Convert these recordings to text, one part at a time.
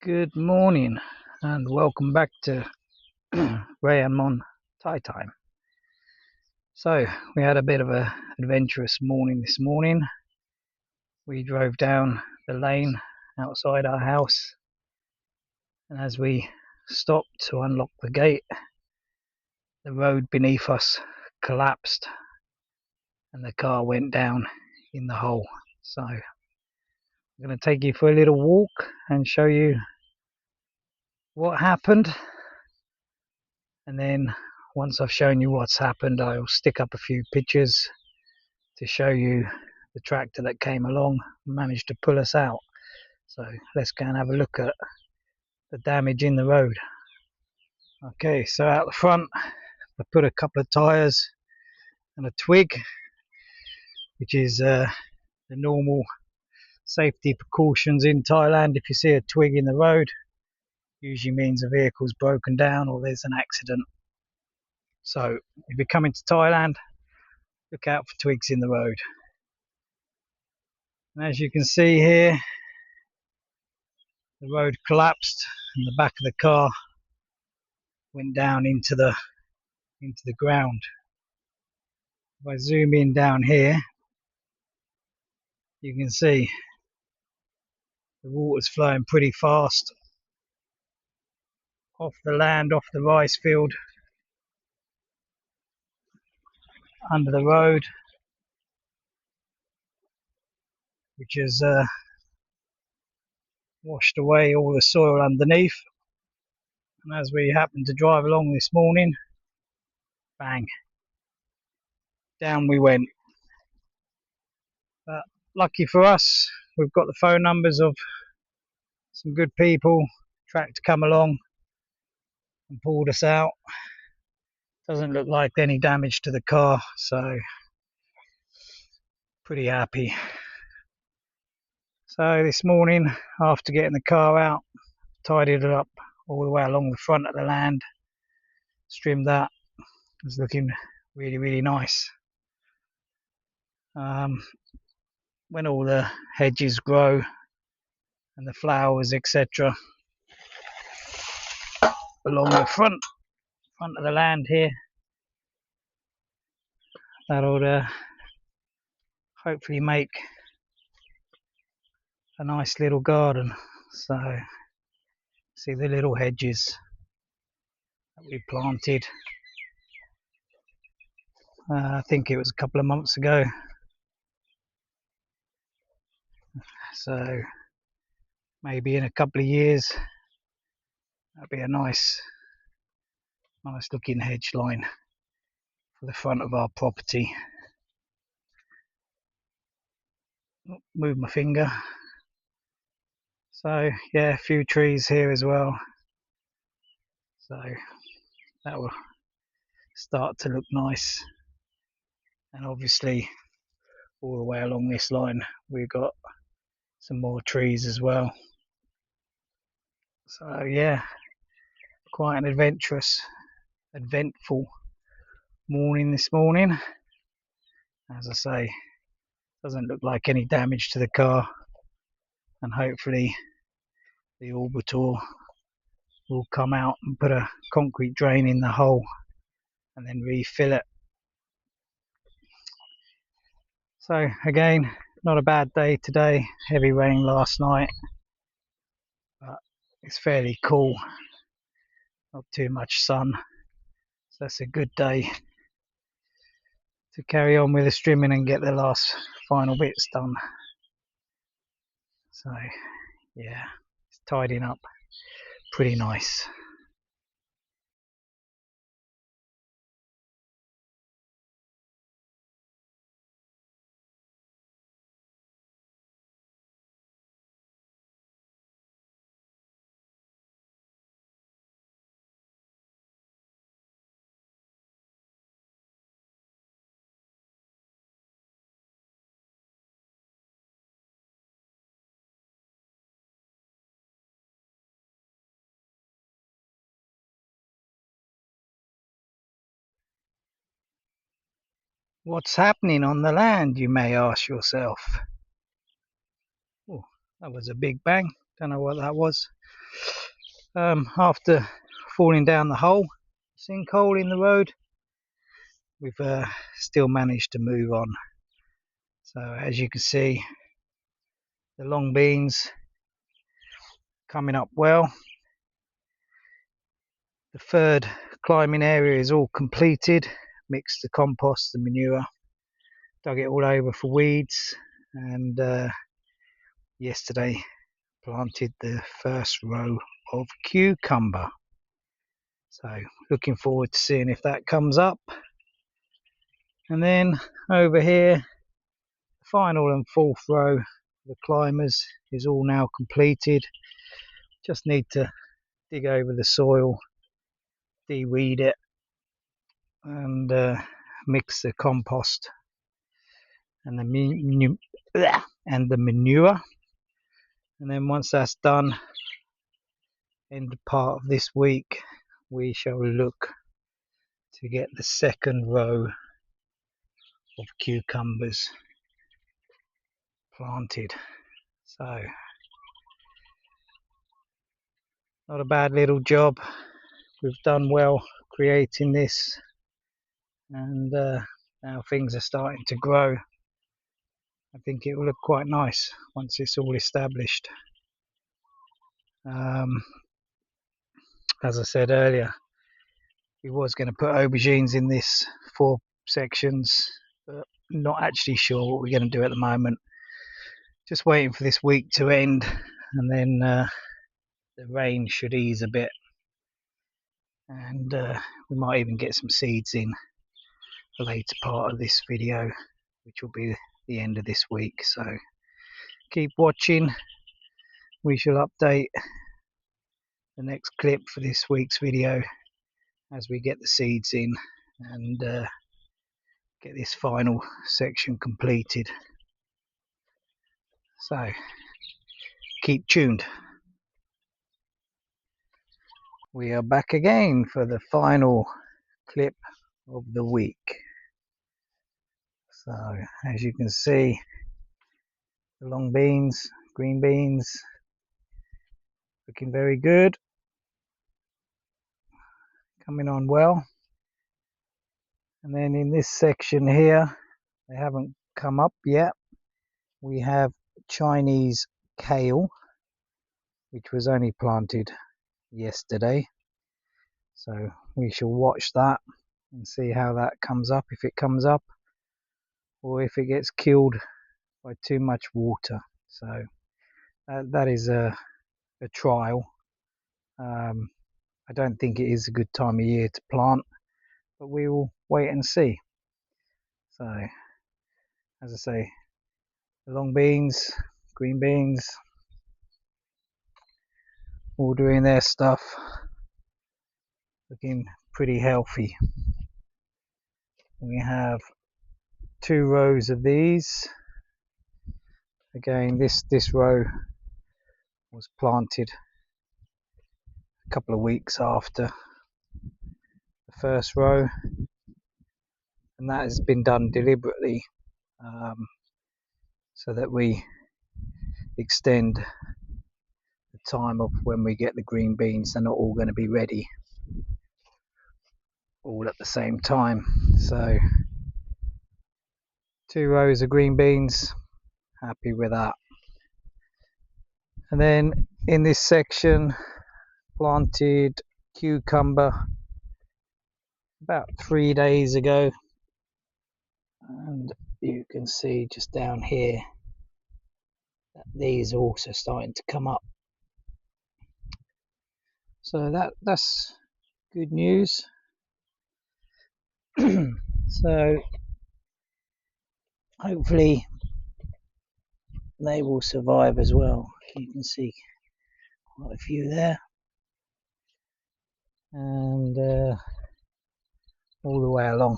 Good morning and welcome back to Raymond Thai Time. So we had a bit of a adventurous morning this morning. We drove down the lane outside our house, and as we stopped to unlock the gate, the road beneath us collapsed and the car went down in the hole. So I'm going to take you for a little walk and show you what happened, and then once I've shown you what's happened, I'll stick up a few pictures to show you the tractor that came along and managed to pull us out. So let's go and have a look at the damage in the road. Okay, so out the front I put a couple of tyres and a twig, which is the normal safety precautions in Thailand. If you see a twig in the road, usually means a vehicle's broken down or there's an accident. So if you're coming to Thailand, look out for twigs in the road. And as you can see here, the road collapsed and the back of the car went down into the ground. If I zoom in down here, you can see the water's flowing pretty fast off the land, off the rice field, under the road, which has washed away all the soil underneath. And as we happened to drive along this morning, bang, down we went. But lucky for us, we've got the phone numbers of some good people, tractor come along and pulled us out. Doesn't look like any damage to the car, so pretty happy. So this morning, after getting the car out, tidied it up all the way along the front of the land, trimmed that. It's looking really nice. When all the hedges grow and the flowers, etc., along the front of the land here, that'll hopefully make a nice little garden. So see the little hedges that we planted. I think it was a couple of months ago. So maybe in a couple of years, that'll be a nice looking hedge line for the front of our property. Move my finger. So yeah, a few trees here as well. So that will start to look nice. And obviously all the way along this line we've got some more trees as well. So yeah, quite an eventful morning this morning. As I say, doesn't look like any damage to the car, and hopefully the arbiter will come out and put a concrete drain in the hole and then refill it. So again, not a bad day today. Heavy rain last night, but it's fairly cool, not too much sun, so that's a good day to carry on with the trimming and get the last final bits done. So yeah, it's tidying up pretty nice. What's happening on the land, you may ask yourself? Oh, that was a big bang. Don't know what that was. After falling down the sinkhole in the road, we've still managed to move on. So as you can see, the long beans coming up well. The third climbing area is all completed. Mixed the compost, the manure, dug it all over for weeds, and yesterday planted the first row of cucumber. So looking forward to seeing if that comes up. And then over here, the final and fourth row, the climbers, is all now completed. Just need to dig over the soil, de-weed it, and mix the compost and the manure. And then once that's done, end part of this week, we shall look to get the second row of cucumbers planted. So not a bad little job. We've done well creating this, and now things are starting to grow. I think it will look quite nice once it's all established. As I said earlier, we was going to put aubergines in this 4 sections, but not actually sure what we're going to do at the moment. Just waiting for this week to end, and then the rain should ease a bit, and we might even get some seeds in the later part of this video, which will be the end of this week. So keep watching. We shall update the next clip for this week's video as we get the seeds in and get this final section completed. So keep tuned. We are back again for the final clip of the week. So as you can see, the long beans, green beans, looking very good, coming on well. And then in this section here, they haven't come up yet. We have Chinese kale, which was only planted yesterday. So we shall watch that and see how that comes up, if it comes up, or if it gets killed by too much water. So that is a trial. I don't think it is a good time of year to plant, but we will wait and see. So as I say, the long beans, green beans, all doing their stuff, looking pretty healthy. We have 2 rows of these. Again, this row was planted a couple of weeks after the first row, and that has been done deliberately so that we extend the time of when we get the green beans. They're not all going to be ready all at the same time. So 2 rows of green beans, happy with that. And then in this section, planted cucumber about 3 days ago, and you can see just down here that these are also starting to come up. So that's good news. So hopefully they will survive as well. You can see quite a few there, and all the way along,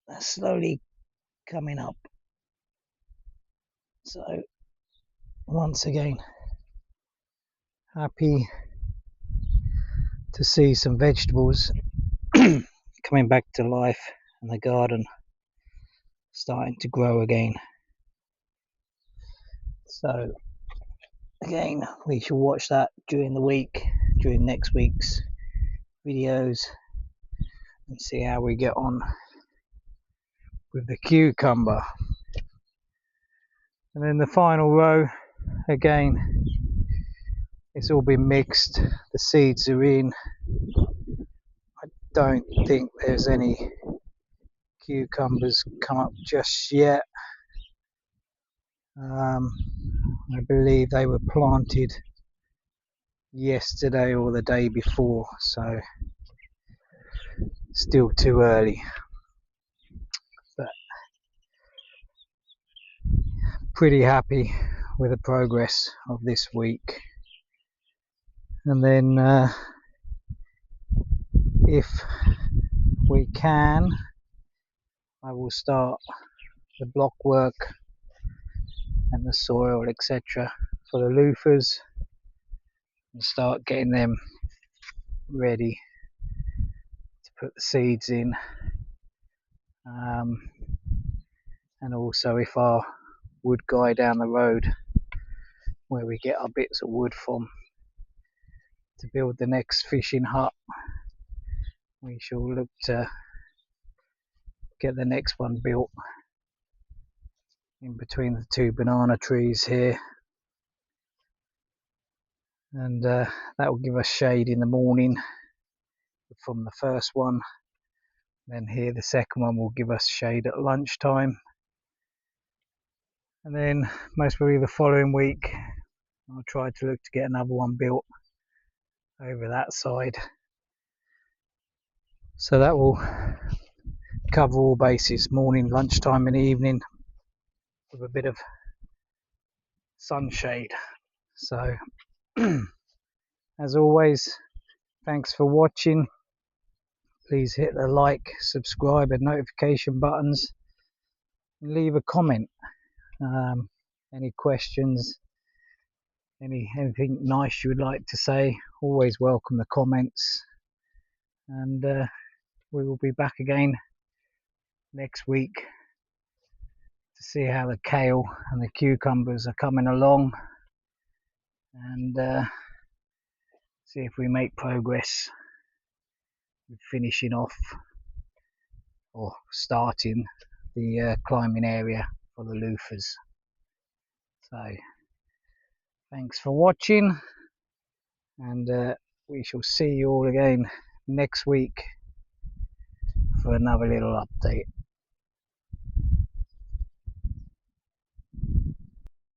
they're slowly coming up. So once again, happy to see some vegetables coming back to life and the garden starting to grow again. So again, we shall watch that during the week, during next week's videos, and see how we get on with the cucumber. And then the final row, again, it's all been mixed, the seeds are in. I don't think there's any cucumbers come up just yet. I believe they were planted yesterday or the day before, so still too early, but pretty happy with the progress of this week. And then if we can, I will start the block work and the soil, etc., for the loofahs, and start getting them ready to put the seeds in. And also if our wood guy down the road, where we get our bits of wood from to build the next fishing hut, we shall look to get the next one built in between the two banana trees here, and that will give us shade in the morning from the first one. Then here the second one will give us shade at lunchtime, and then most probably the following week I'll try to look to get another one built over that side. So that will cover all bases, morning, lunchtime and evening, with a bit of sunshade. So as always, thanks for watching. Please hit the like, subscribe and notification buttons, and leave a comment. Any questions, anything nice you would like to say, always welcome the comments. And we will be back again next week to see how the kale and the cucumbers are coming along, and see if we make progress with finishing off or starting the climbing area for the loofahs. So thanks for watching, and we shall see you all again next week for another little update.